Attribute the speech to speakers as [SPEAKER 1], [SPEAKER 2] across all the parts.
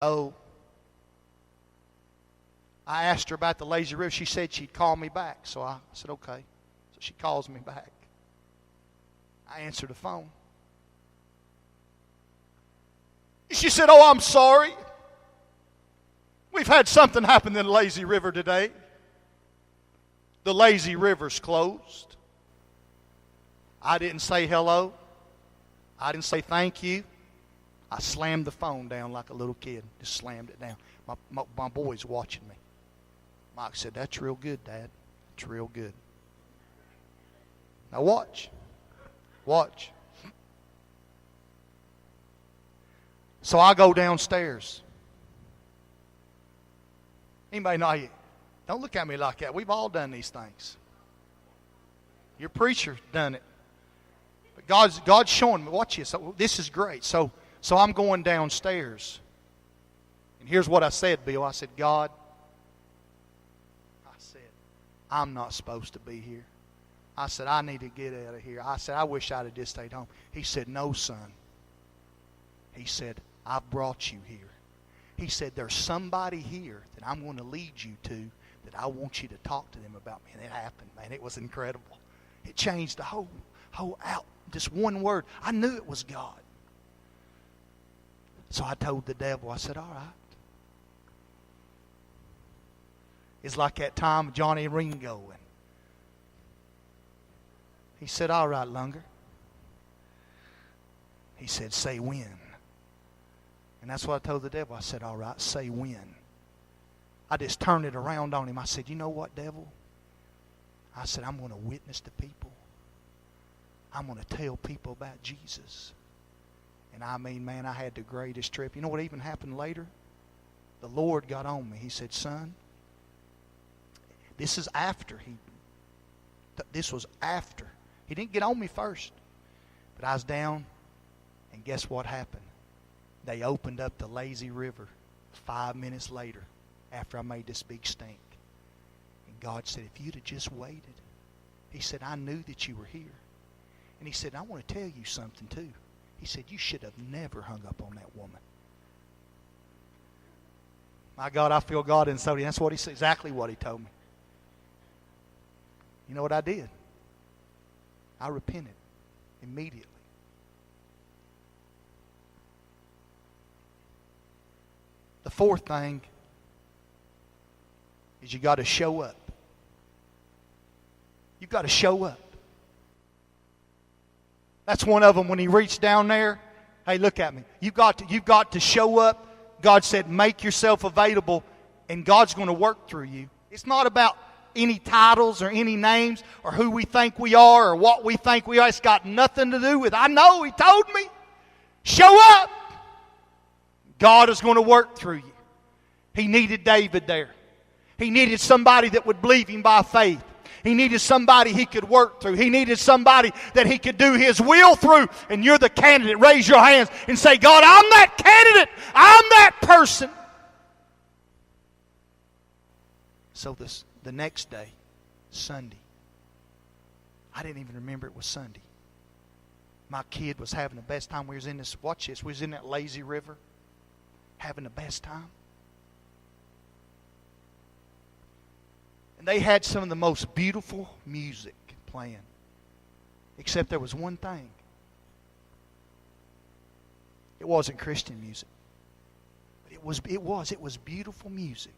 [SPEAKER 1] Oh, I asked her about the lazy river. She said she'd call me back. So I said, okay. So she calls me back. I answered the phone. She said, oh, I'm sorry. We've had something happen in the lazy river today. The lazy river's closed. I didn't say hello. I didn't say thank you. I slammed the phone down like a little kid. Just slammed it down. My boy's watching me. Mike said, that's real good, Dad. That's real good. Now watch. Watch. So I go downstairs. Anybody know you? Don't look at me like that. We've all done these things. Your preacher done it. But God's showing me. Watch this. This is great. So I'm going downstairs. And here's what I said, Bill. I said, God, I'm not supposed to be here. I said, I need to get out of here. I said, I wish I'd have just stayed home. He said, no, son. He said, I've brought you here. He said, there's somebody here that I'm going to lead you to that I want you to talk to them about me. And it happened, man. It was incredible. It changed the whole out. Just one word. I knew it was God. So I told the devil, I said, all right. It's like that time Johnny Ringo. And he said, all right, Lunger. He said, say when. And that's what I told the devil. I said, all right, say when. I just turned it around on him. I said, you know what, devil? I said, I'm going to witness to people. I'm going to tell people about Jesus. And I mean, man, I had the greatest trip. You know what even happened later? The Lord got on me. He said, son, this is after this was after. He didn't get on me first. But I was down, and guess what happened? They opened up the lazy river 5 minutes later after I made this big stink. And God said, if you'd have just waited. He said, I knew that you were here. And he said, I want to tell you something too. He said, you should have never hung up on that woman. My God, I feel God inside me. That's what he said, exactly what he told me. You know what I did? I repented immediately. The fourth thing is you got to show up. You've got to show up. That's one of them when he reached down there. Hey, look at me. You've got to show up. God said, make yourself available, and God's going to work through you. It's not about any titles or any names or who we think we are or what we think we are. It's got nothing to do with it. I know, he told me. Show up. God is going to work through you. He needed David there. He needed somebody that would believe him by faith. He needed somebody he could work through. He needed somebody that he could do his will through. And you're the candidate. Raise your hands and say, God, I'm that candidate. I'm that person. So the next day, Sunday, I didn't even remember it was Sunday. My kid was having the best time. We was in this, watch this, we was in that lazy river, having the best time. And they had some of the most beautiful music playing. Except there was one thing. It wasn't Christian music. But it was beautiful music.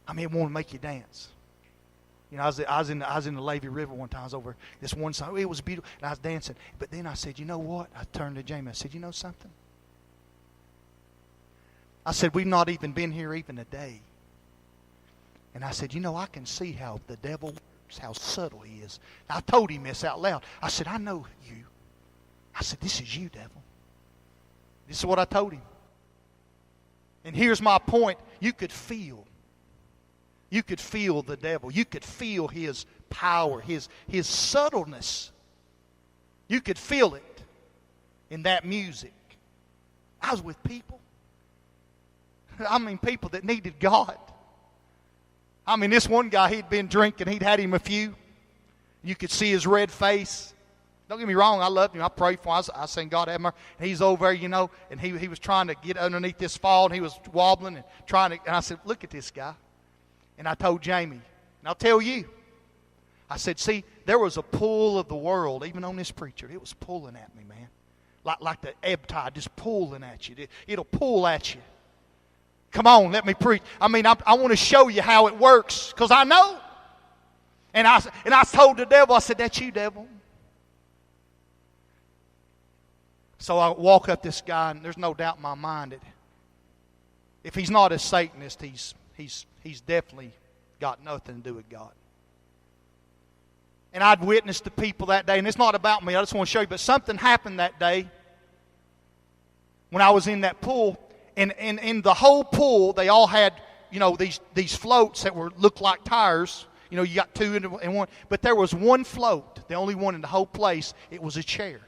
[SPEAKER 1] I mean, it wanted to make you dance. You know, I was in the Levy River one time. I was over this one side. It was beautiful, and I was dancing. But then I said, you know what? I turned to Jamie. I said, you know something? I said, we've not even been here even a day. And I said, you know, I can see how the devil works, how subtle he is. And I told him this out loud. I said, I know you. I said, this is you, devil. This is what I told him. And here's my point. You could feel the devil. You could feel his power, his subtleness. You could feel it in that music. I was with people. I mean, people that needed God. I mean, this one guy, he'd been drinking. He'd had him a few. You could see his red face. Don't get me wrong, I loved him. I prayed for him. I sang, God have mercy. And he's over there, and he was trying to get underneath this fall, and he was wobbling and trying to. And I said, look at this guy. And I told Jamie, and I'll tell you, I said, see, there was a pull of the world, even on this preacher. It was pulling at me, man. Like the ebb tide, just pulling at you. It'll pull at you. Come on, let me preach. I want to show you how it works, because I know. And I told the devil, I said, that's you, devil. So I walk up this guy, and there's no doubt in my mind that if he's not a Satanist, he's definitely got nothing to do with God. And I'd witnessed to people that day, and it's not about me, I just want to show you, but something happened that day when I was in that pool, and in the whole pool, they all had, these floats that looked like tires. You got two in one, but there was one float, the only one in the whole place. It was a chair.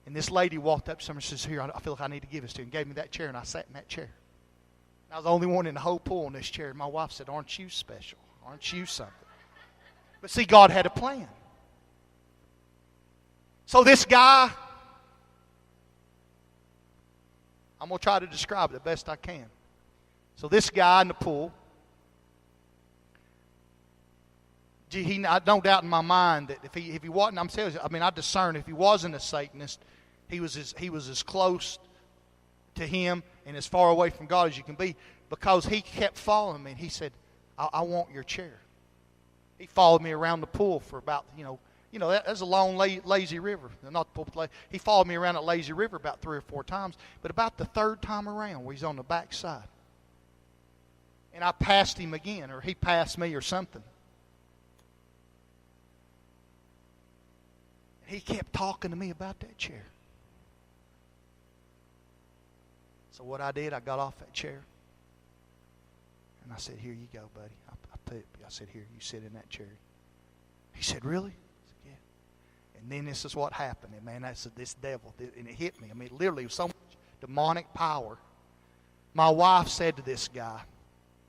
[SPEAKER 1] And this lady walked up to me and says, here, I feel like I need to give this to you. And gave me that chair, and I sat in that chair. I was the only one in the whole pool in this chair. And my wife said, aren't you special? Aren't you something? But see, God had a plan. So this guy, I'm going to try to describe it the best I can. So this guy in the pool, no doubt in my mind that if he wasn't, I'm telling you, I discern if he wasn't a Satanist, he was as close to him and as far away from God as you can be, because he kept following me, and he said, I want your chair. He followed me around the pool for about, that's a long, lazy river. Not the pool, he followed me around that lazy river about 3 or 4 times, but about the third time around, where he's on the back side, and I passed him again, or he passed me or something. He kept talking to me about that chair. So what I did, I got off that chair. And I said, here you go, buddy. I said, here, you sit in that chair. He said, really? I said, yeah. And then this is what happened. And man, that's this devil. And it hit me. Literally, it was so much demonic power. My wife said to this guy,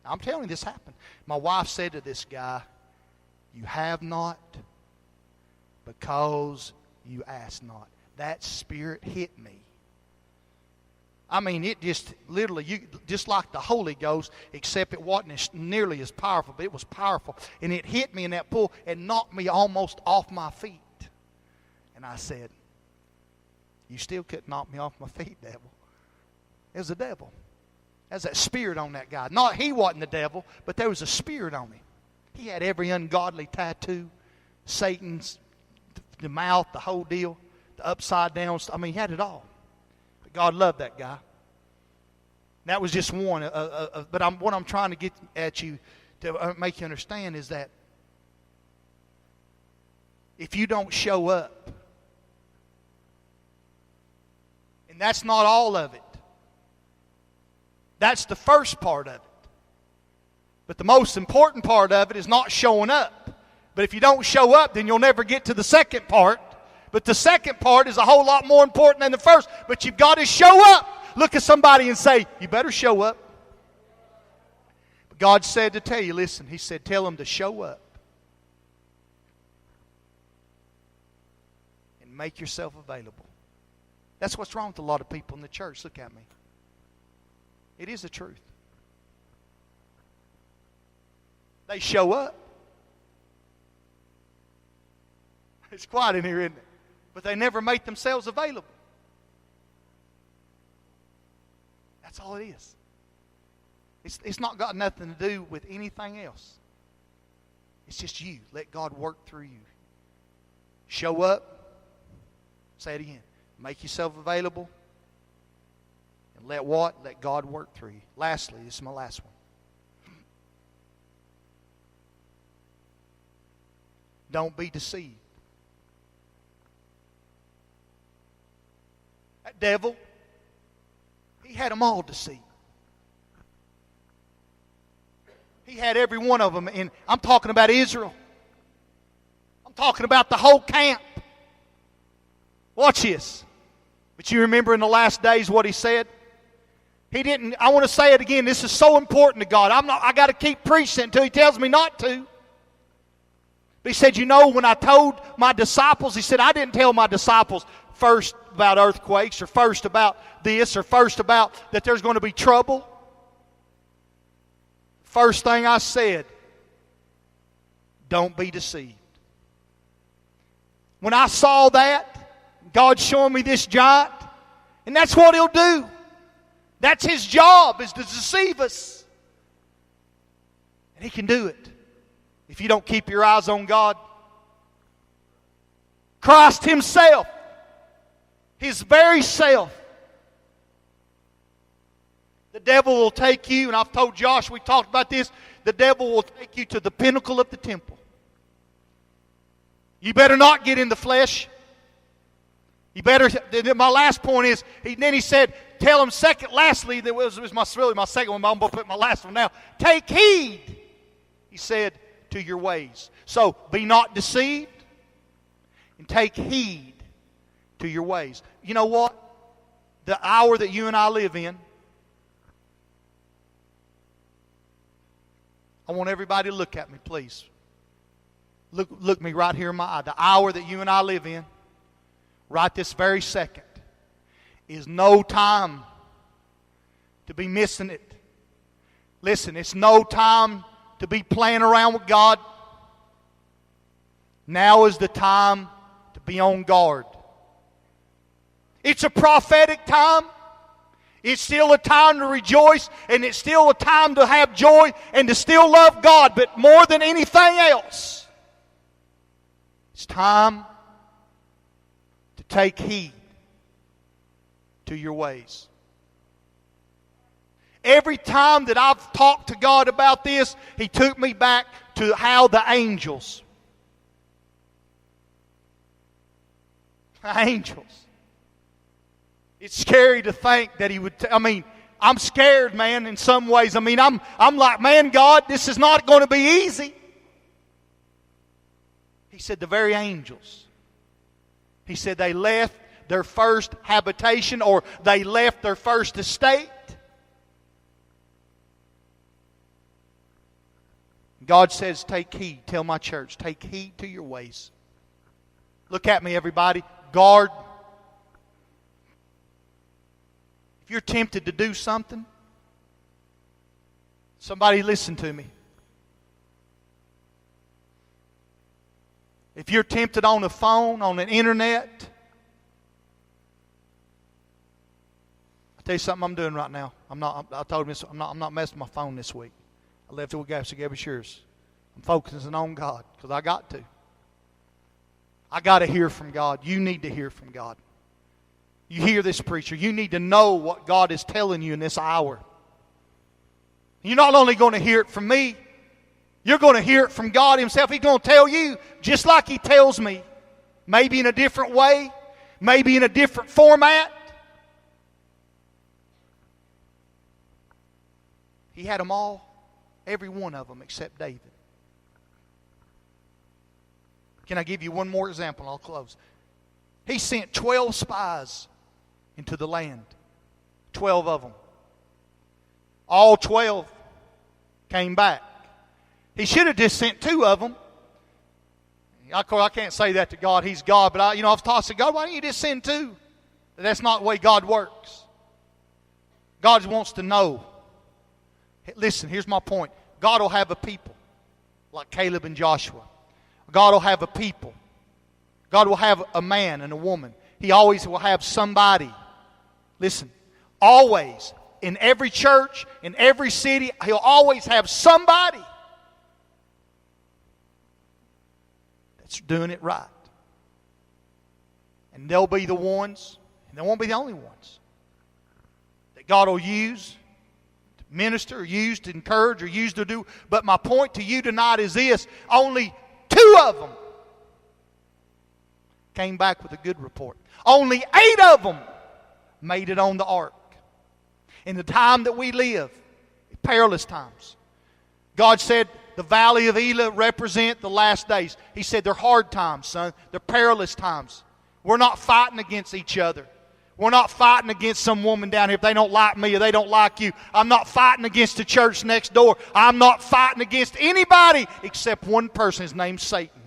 [SPEAKER 1] I'm telling you this happened. My wife said to this guy, you have not because you ask not. That spirit hit me. It just literally, just like the Holy Ghost, except it wasn't nearly as powerful, but it was powerful. And it hit me in that pool and knocked me almost off my feet. And I said, you still couldn't knock me off my feet, devil. It was the devil. There's that spirit on that guy. Not he wasn't the devil, but there was a spirit on him. He had every ungodly tattoo, Satan's, the mouth, the whole deal, the upside down. He had it all. But God loved that guy. That was just one. But what I'm trying to get at you to make you understand is that if you don't show up, and that's not all of it. That's the first part of it. But the most important part of it is not showing up. But if you don't show up, then you'll never get to the second part. But the second part is a whole lot more important than the first. But you've got to show up. Look at somebody and say, you better show up. But God said to tell you, listen, He said, tell them to show up. And make yourself available. That's what's wrong with a lot of people in the church. Look at me. It is the truth. They show up. It's quiet in here, isn't it? But they never make themselves available. That's all it is. It's not got nothing to do with anything else. It's just you. Let God work through you. Show up. Say it again. Make yourself available. And let what? Let God work through you. Lastly, this is my last one. Don't be deceived. That devil, he had them all deceived. He had every one of them. And I'm talking about Israel. I'm talking about the whole camp. Watch this. But you remember in the last days what he said? He didn't, I want to say it again. This is so important to God. I got to keep preaching until He tells me not to. But he said, you know, when I told my disciples, he said, I didn't tell my disciples first about earthquakes or first about this or first about that there's going to be trouble. First thing I said, don't be deceived. When I saw that, God showing me this giant, and that's what he'll do. That's his job, is to deceive us. And he can do it if you don't keep your eyes on God. Christ himself, his very self. The devil will take you, and I've told Josh, we talked about this, the devil will take you to the pinnacle of the temple. You better not get in the flesh. You better, my last point is, then he said, tell him lastly, that was really my second one, but I'm going to put my last one now. Take heed, he said, to your ways. So, be not deceived, and take heed to your ways. You know what? The hour that you and I live in, I want everybody to look at me, please. Look me right here in my eye. The hour that you and I live in, right this very second, is no time to be missing it. Listen, it's no time to be playing around with God. Now is the time to be on guard. It's a prophetic time. It's still a time to rejoice, and it's still a time to have joy and to still love God. But more than anything else, it's time to take heed to your ways. Every time that I've talked to God about this, He took me back to how the angels. It's scary to think that He would, I'm scared, man, in some ways. I'm like, man, God, this is not going to be easy. He said the very angels. He said they left their first habitation, or they left their first estate. God says, take heed. Tell my church, take heed to your ways. Look at me, everybody. Guard. If you're tempted to do something, somebody listen to me. If you're tempted on the phone, on the internet, I'll tell you something I'm doing right now. I told him I'm not messing with my phone this week. I left it with Gabby, so Gabby's yours. I'm focusing on God because I got to. I got to hear from God. You need to hear from God. You hear this preacher. You need to know what God is telling you in this hour. You're not only going to hear it from me, you're going to hear it from God Himself. He's going to tell you just like He tells me. Maybe in a different way. Maybe in a different format. He had them all. Every one of them except David. Can I give you one more example? I'll close. He sent 12 spies into the land. 12 of them. All 12 came back. He should have just sent 2 of them. I can't say that to God. He's God. But I've taught God, why don't you just send 2? That's not the way God works. God wants to know. Listen, here's my point. God will have a people like Caleb and Joshua. God will have a people. God will have a man and a woman. He always will have somebody. Listen, always, in every church, in every city, He'll always have somebody that's doing it right. And they'll be the ones, and they won't be the only ones, that God will use to minister, or use to encourage, or use to do. But my point to you tonight is this: only 2 of them came back with a good report. Only 8 of them made it on the ark. In the time that we live, perilous times, God said the valley of Elah represent the last days. He said they're hard times, son. They're perilous times. We're not fighting against each other. We're not fighting against some woman down here. If they don't like me or they don't like you, I'm not fighting against the church next door. I'm not fighting against anybody except one person. His name's Satan.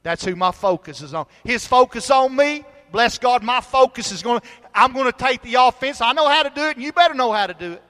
[SPEAKER 1] That's who my focus is on. His focus on me, bless God, my focus is I'm going to take the offense. I know how to do it, and you better know how to do it.